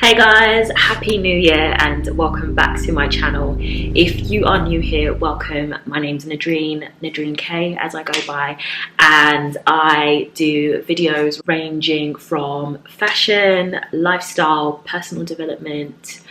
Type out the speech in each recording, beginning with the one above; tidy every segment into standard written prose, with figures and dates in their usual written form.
Hey guys, happy new year and welcome back to my channel. If you are new here, welcome. My name's Nodreen K as I go by, and I do videos ranging from fashion, lifestyle, personal development,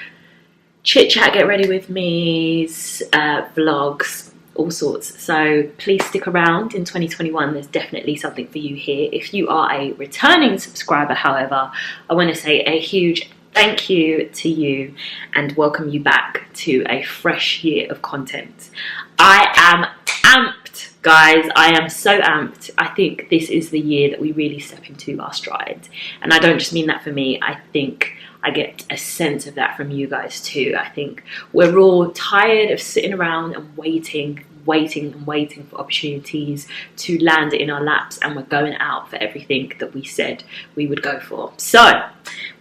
chit chat, get ready with me's, vlogs, all sorts. So please stick around. In 2021 there's definitely something for you here. If you are a returning subscriber, however, I want to say a huge thank you to you and welcome you back to a fresh year of content. I am amped, guys. I am so amped. I think this is the year that we really step into our stride. And I don't just mean that for me. I think I get a sense of that from you guys too. I think we're all tired of sitting around and waiting for opportunities to land in our laps, and we're going out for everything that we said we would go for. So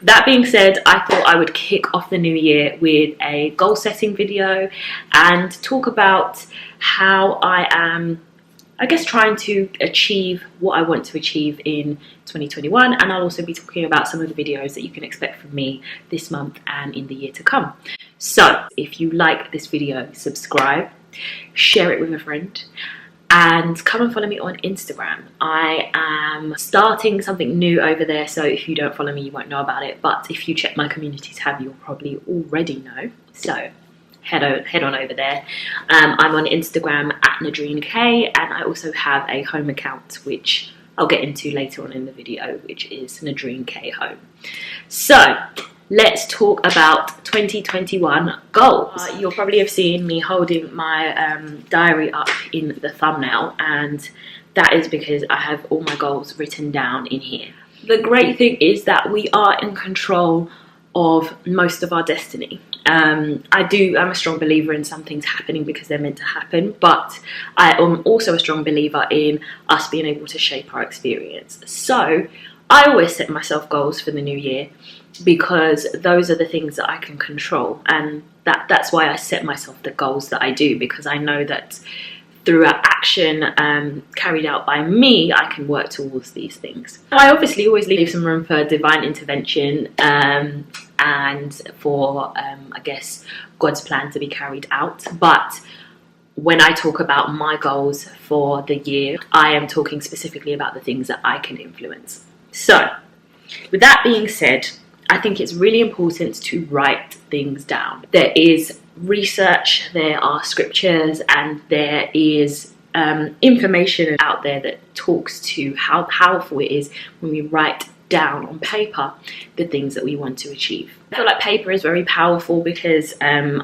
that being said, I thought I would kick off the new year with a goal setting video and talk about how I am, I guess, trying to achieve what I want to achieve in 2021, and I'll also be talking about some of the videos that you can expect from me this month and in the year to come. So if you like this video, subscribe, share it with a friend, and come and follow me on Instagram. I am starting something new over there, so if you don't follow me you won't know about it, but if you check my community tab you'll probably already know. So head on over there. I'm on Instagram at Nodreen K, and I also have a home account which I'll get into later on in the video, which is Nodreen K Home. So let's talk about 2021 goals. You'll probably have seen me holding my diary up in the thumbnail, and that is because I have all my goals written down in here. The great thing is that we are in control of most of our destiny. I'm a strong believer in some things happening because they're meant to happen, but I am also a strong believer in us being able to shape our experience. So I always set myself goals for the new year because those are the things that I can control, and that's why I set myself the goals that I do, because I know that through action carried out by me, I can work towards these things. I obviously always leave some room for divine intervention and for, I guess, God's plan to be carried out. But when I talk about my goals for the year, I am talking specifically about the things that I can influence. So, with that being said, I think it's really important to write things down. There is research, there are scriptures, and there is information out there that talks to how powerful it is when we write down on paper the things that we want to achieve. I feel like paper is very powerful because I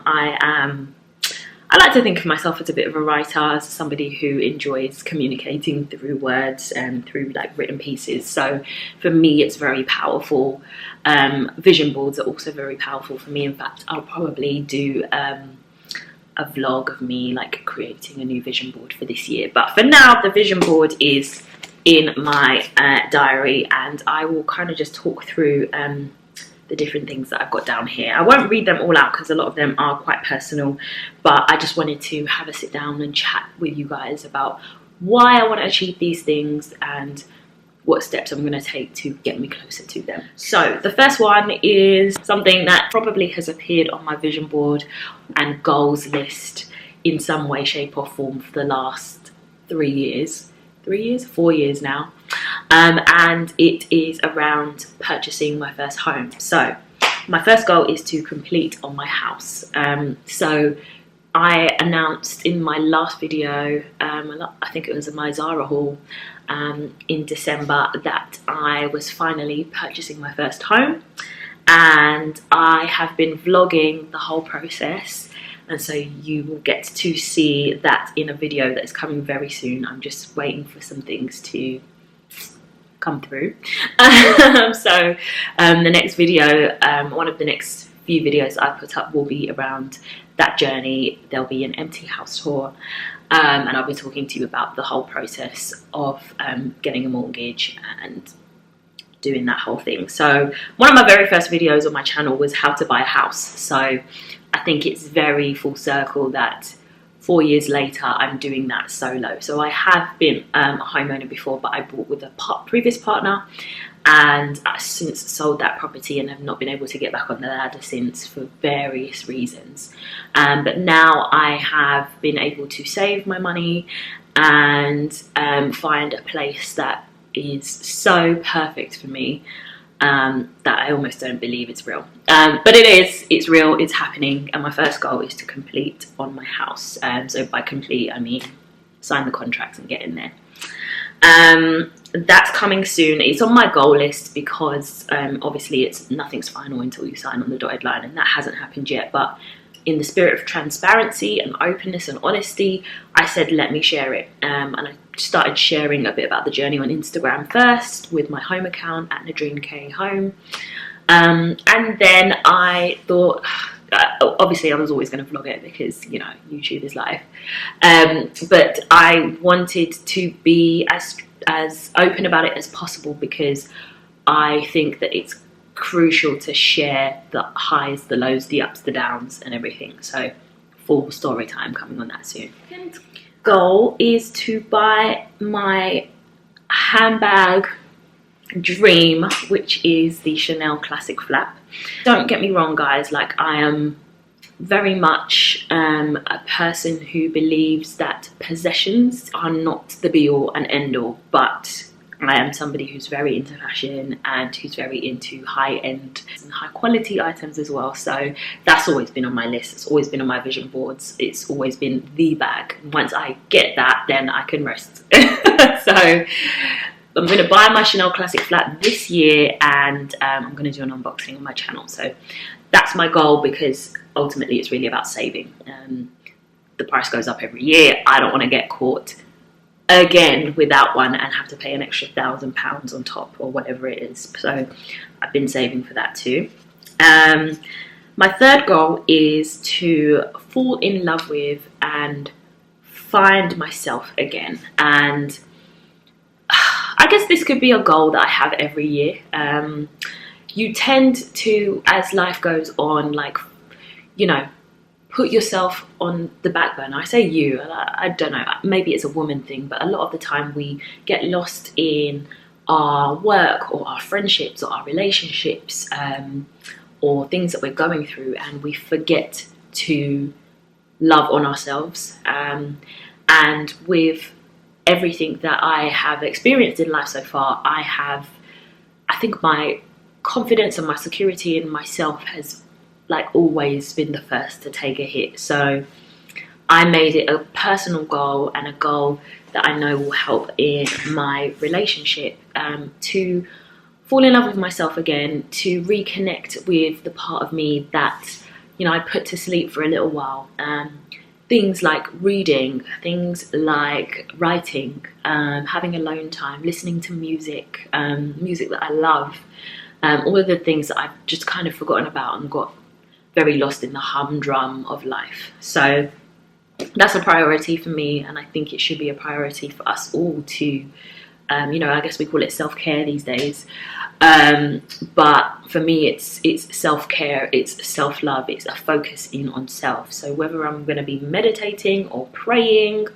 like to think of myself as a bit of a writer, as somebody who enjoys communicating through words and through like written pieces. So for me, it's very powerful. Vision boards are also very powerful for me. In fact, I'll probably do a vlog of me like creating a new vision board for this year. But for now, the vision board is in my diary, and I will kind of just talk through the different things that I've got down here. I won't read them all out because a lot of them are quite personal, but I just wanted to have a sit down and chat with you guys about why I want to achieve these things and what steps I'm going to take to get me closer to them. So the first one is something that probably has appeared on my vision board and goals list in some way, shape or form for the last 4 years now. And it is around purchasing my first home. So my first goal is to complete on my house. So I announced in my last video, I think it was my Zara haul in December, that I was finally purchasing my first home, and I have been vlogging the whole process. And so you will get to see that in a video that is coming very soon. I'm just waiting for some things to come through. So the next video, one of the next few videos I put up will be around that journey. There'll be an empty house tour, and I'll be talking to you about the whole process of getting a mortgage and doing that whole thing. So one of my very first videos on my channel was how to buy a house. So I think it's very full circle that 4 years later I'm doing that solo. So I have been a homeowner before, but I bought with a previous partner, and I've since sold that property and have not been able to get back on the ladder since for various reasons. But now I have been able to save my money and find a place that is so perfect for me that I almost don't believe it's real. But it's real, it's happening, and my first goal is to complete on my house. So by complete, I mean sign the contracts and get in there. That's coming soon. It's on my goal list because obviously nothing's final until you sign on the dotted line, and that hasn't happened yet. But in the spirit of transparency and openness and honesty, I said let me share it, and I started sharing a bit about the journey on Instagram first with my home account at Nodreen K Home, and then I thought, obviously I was always going to vlog it because, you know, YouTube is life, but I wanted to be as open about it as possible because I think that it's crucial to share the highs, the lows, the ups, the downs and everything. So full story time coming on that soon. Second goal is to buy my handbag dream, which is the Chanel Classic Flap. Don't get me wrong, guys, like I am very much a person who believes that possessions are not the be all and end all, but I am somebody who's very into fashion and who's very into high end and high quality items as well. So that's always been on my list. It's always been on my vision boards. It's always been the bag. Once I get that, then I can rest. So I'm going to buy my Chanel Classic Flap this year, and I'm going to do an unboxing on my channel. So that's my goal because ultimately it's really about saving. The price goes up every year. I don't want to get caught again without one and have to pay an extra £1,000 on top or whatever it is. So I've been saving for that too. My third goal is to fall in love with and find myself again. And I guess this could be a goal that I have every year. You tend to, as life goes on, like, you know, put yourself on the back burner. I say you, I don't know, maybe it's a woman thing, but a lot of the time we get lost in our work or our friendships or our relationships, or things that we're going through, and we forget to love on ourselves. And with everything that I have experienced in life so far, I think my confidence and my security in myself has like always been the first to take a hit. So I made it a personal goal and a goal that I know will help in my relationship, to fall in love with myself again, to reconnect with the part of me that, you know, I put to sleep for a little while. Things like reading, things like writing, having alone time, listening to music, music that I love, all of the things that I've just kind of forgotten about and got very lost in the humdrum of life. So that's a priority for me, and I think it should be a priority for us all to, you know, I guess we call it self-care these days. But for me, it's self-care, it's self-love, it's a focus in on self. So whether I'm going to be meditating or praying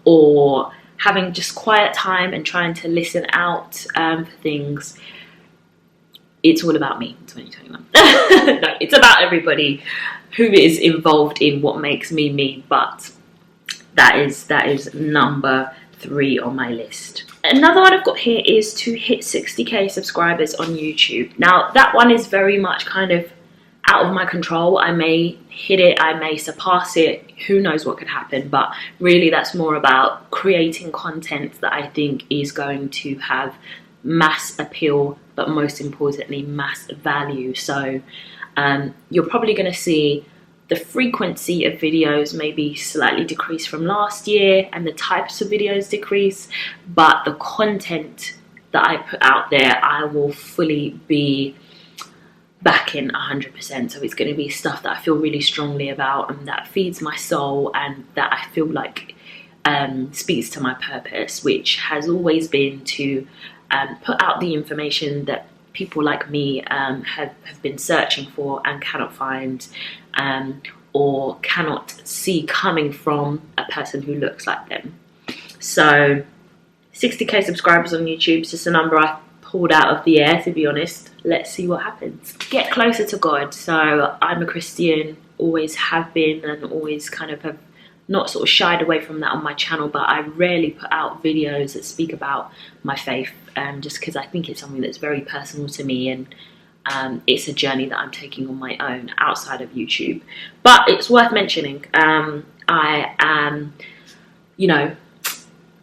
or having just quiet time and trying to listen out for things, it's all about me in 2021. No, it's about everybody who is involved in what makes me me, but that is number 3 on my list. Another one I've got here is to hit 60k subscribers on YouTube. Now that one is very much kind of out of my control. I may hit it, I may surpass it, who knows what could happen, but really that's more about creating content that I think is going to have mass appeal, but most importantly mass value. So you're probably going to see the frequency of videos maybe slightly decrease from last year and the types of videos decrease, but the content that I put out there I will fully be backing 100%. So it's going to be stuff that I feel really strongly about and that feeds my soul and that I feel like speaks to my purpose, which has always been to put out the information that people like me have been searching for and cannot find, or cannot see coming from a person who looks like them. So 60k subscribers on YouTube is just a number I pulled out of the air, to be honest. Let's see what happens. Get closer to God. So I'm a Christian, always have been, and always kind of have not sort of shied away from that on my channel, but I rarely put out videos that speak about my faith, just because I think it's something that's very personal to me, and it's a journey that I'm taking on my own outside of YouTube. But it's worth mentioning, I am, you know,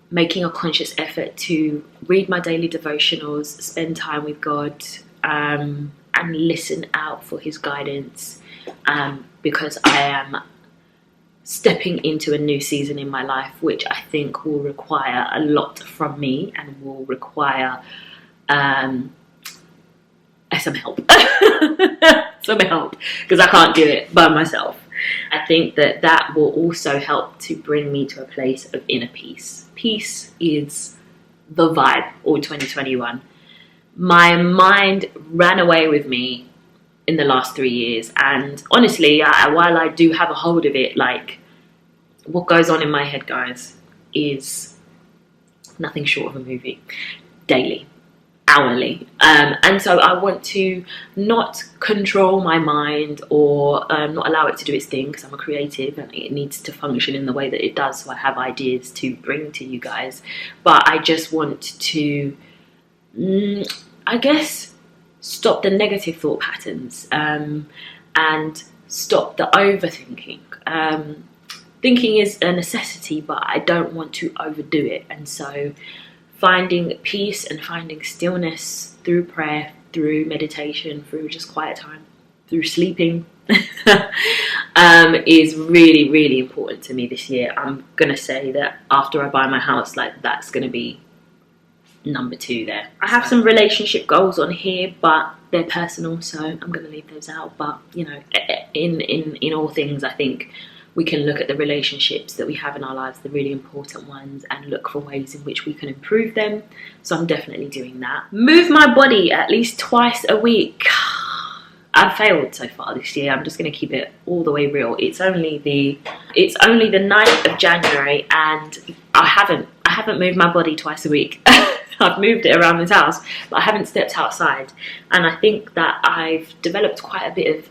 making a conscious effort to read my daily devotionals, spend time with God, and listen out for his guidance, because I am stepping into a new season in my life, which I think will require a lot from me and will require some help. Some help, because I can't do it by myself. I think that that will also help to bring me to a place of inner peace. Peace is the vibe all 2021. My mind ran away with me in the last 3 years, and honestly, while I do have a hold of it, like, what goes on in my head, guys, is nothing short of a movie. Daily, hourly, and so I want to not control my mind or not allow it to do its thing, because I'm a creative and it needs to function in the way that it does, so I have ideas to bring to you guys. But I just want to, I guess, stop the negative thought patterns, and stop the overthinking. Thinking is a necessity, but I don't want to overdo it, and so finding peace and finding stillness through prayer, through meditation, through just quiet time, through sleeping, is really, really important to me this year. I'm gonna say that after I buy my house, like, that's gonna be number 2 there. I have some relationship goals on here, but they're personal, so I'm gonna leave those out. But you know, in all things, I think we can look at the relationships that we have in our lives, the really important ones, and look for ways in which we can improve them. So I'm definitely doing that. Move my body at least twice a week. I've failed so far this year. I'm just going to keep it all the way real. It's only the 9th of January, and I haven't moved my body twice a week. I've moved it around this house, but I haven't stepped outside. And I think that I've developed quite a bit of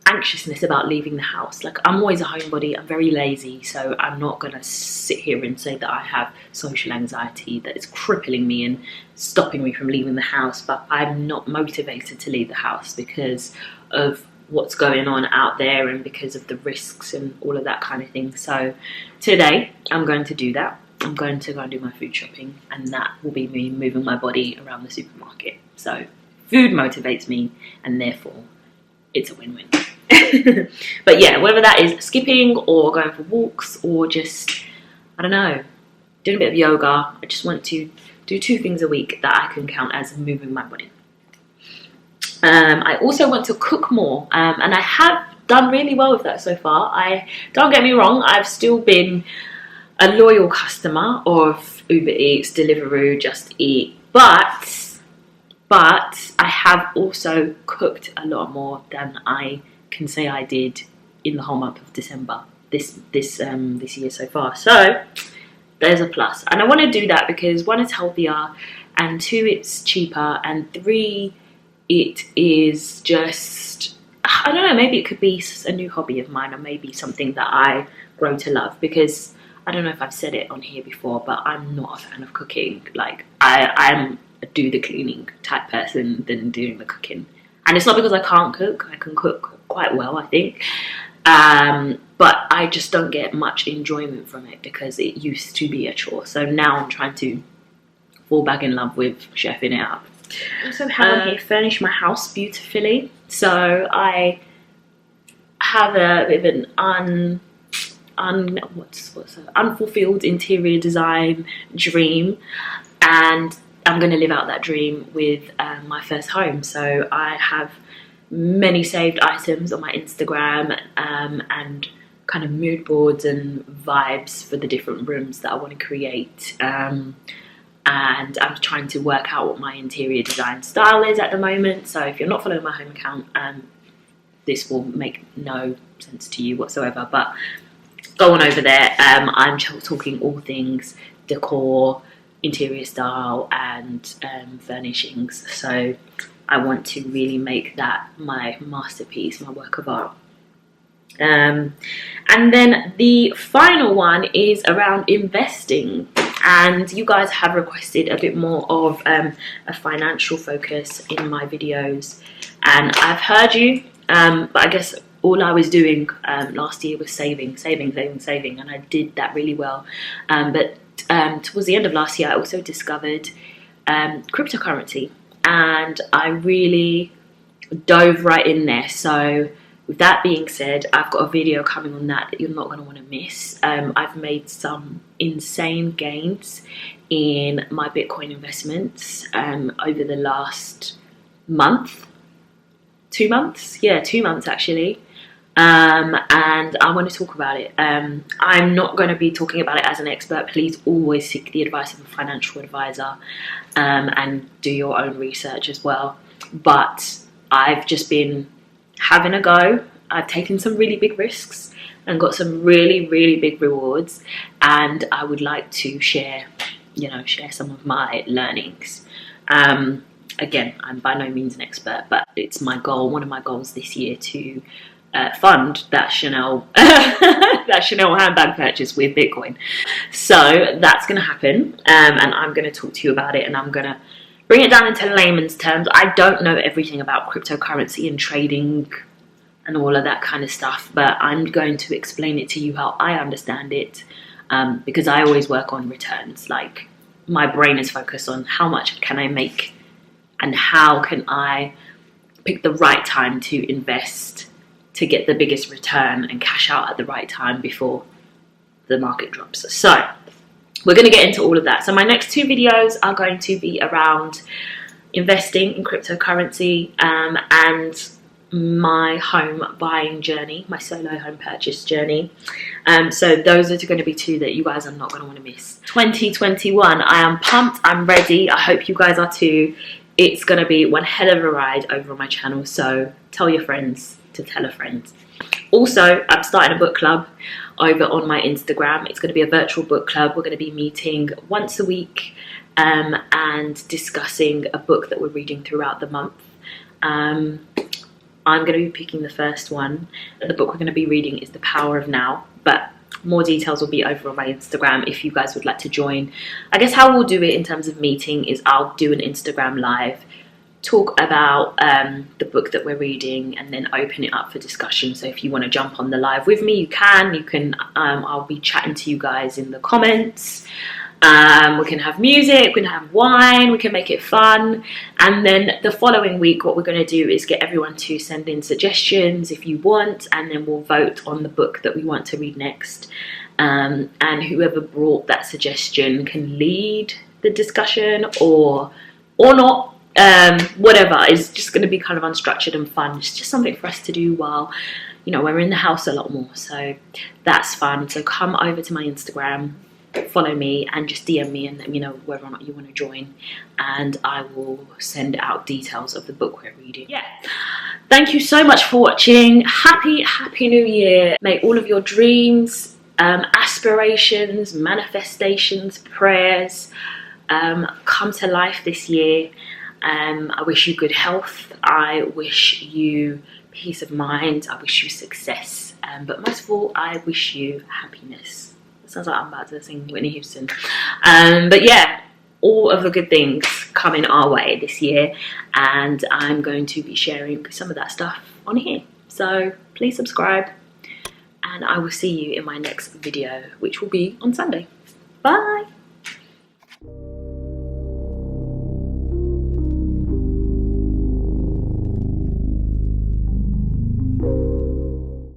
anxiousness about leaving the house. Like, I'm always a homebody, I'm very lazy, so I'm not gonna sit here and say that I have social anxiety that is crippling me and stopping me from leaving the house, but I'm not motivated to leave the house because of what's going on out there and because of the risks and all of that kind of thing. So today I'm going to do that. I'm going to go and do my food shopping, and that will be me moving my body around the supermarket. So food motivates me, and therefore it's a win-win. But yeah, whether that is skipping or going for walks or just, I don't know, doing a bit of yoga, I just want to do 2 things a week that I can count as moving my body. I also want to cook more, and I have done really well with that so far. Don't get me wrong, I've still been a loyal customer of Uber Eats, Deliveroo, Just Eat, but I have also cooked a lot more than I can say I did in the whole month of December this year so far. So there's a plus, and I want to do that because 1, it's healthier, and 2, it's cheaper, and 3, it is just, I don't know, maybe it could be a new hobby of mine, or maybe something that I grow to love, because I don't know if I've said it on here before, but I'm not a fan of cooking. Like, I'm a do the cleaning type person than doing the cooking. And it's not because I can't cook. I can cook quite well, I think. But I just don't get much enjoyment from it because it used to be a chore. So now I'm trying to fall back in love with chefing it up. I also have on here furnish my house beautifully. So I have a bit of an unfulfilled interior design dream, and I'm going to live out that dream with my first home. So I have many saved items on my Instagram, and kind of mood boards and vibes for the different rooms that I want to create, and I'm trying to work out what my interior design style is at the moment. So if you're not following my home account, this will make no sense to you whatsoever, but go on over there. I'm talking all things decor, interior style and furnishings. So I want to really make that my masterpiece, my work of art. And then the final one is around investing, and you guys have requested a bit more of a financial focus in my videos, and I've heard you, but I guess all I was doing last year was saving, and I did that really well. But towards the end of last year, I also discovered cryptocurrency, and I really dove right in there. So with that being said, I've got a video coming on that you're not going to want to miss. I've made some insane gains in my Bitcoin investments over the last month. 2 months? Yeah, 2 months actually. And I want to talk about it. I'm not going to be talking about it as an expert. Please always seek the advice of a financial advisor, and do your own research as well. But I've just been having a go. I've taken some really big risks and got some really, really big rewards, and I would like to share some of my learnings. Again, I'm by no means an expert, but it's my goal, one of my goals this year, to fund that Chanel that Chanel handbag purchase with Bitcoin. So that's going to happen, and I'm going to talk to you about it, and I'm going to bring it down into layman's terms. I don't know everything about cryptocurrency and trading and all of that kind of stuff, but I'm going to explain it to you how I understand it, because I always work on returns. Like, my brain is focused on how much can I make and how can I pick the right time to invest to get the biggest return and cash out at the right time before the market drops. So we're going to get into all of that. So my next 2 videos are going to be around investing in cryptocurrency, and my home buying journey, my solo home purchase journey. So those are going to be 2 that you guys are not going to want to miss. 2021, I am pumped, I'm ready. I hope you guys are too. It's going to be one hell of a ride over on my channel, so tell your friends to tell a friend. Also, I'm starting a book club over on my Instagram. It's going to be a virtual book club. We're going to be meeting once a week and discussing a book that we're reading throughout the month. I'm going to be picking the first one. The book we're going to be reading is The Power of Now, but more details will be over on my Instagram if you guys would like to join. I guess how we'll do it in terms of meeting is I'll do an Instagram live, talk about the book that we're reading, and then open it up for discussion. So if you want to jump on the live with me, you can. I'll be chatting to you guys in the comments. We can have music, we can have wine, we can make it fun. And then the following week, what we're going to do is get everyone to send in suggestions if you want, and then we'll vote on the book that we want to read next. And whoever brought that suggestion can lead the discussion or not. Whatever. It's just going to be kind of unstructured and fun. It's just something for us to do while, we're in the house a lot more. So that's fun. So come over to my Instagram, follow me, and just DM me and let me know whether or not you want to join, and I will send out details of the book we're reading. Yeah. Thank you so much for watching. Happy New Year. May all of your dreams, aspirations, manifestations, prayers come to life this year. I wish you good health. I wish you peace of mind. I wish you success. But most of all, I wish you happiness. It sounds like I'm about to sing Whitney Houston. But yeah, all of the good things coming our way this year. And I'm going to be sharing some of that stuff on here. So please subscribe. And I will see you in my next video, which will be on Sunday. Bye.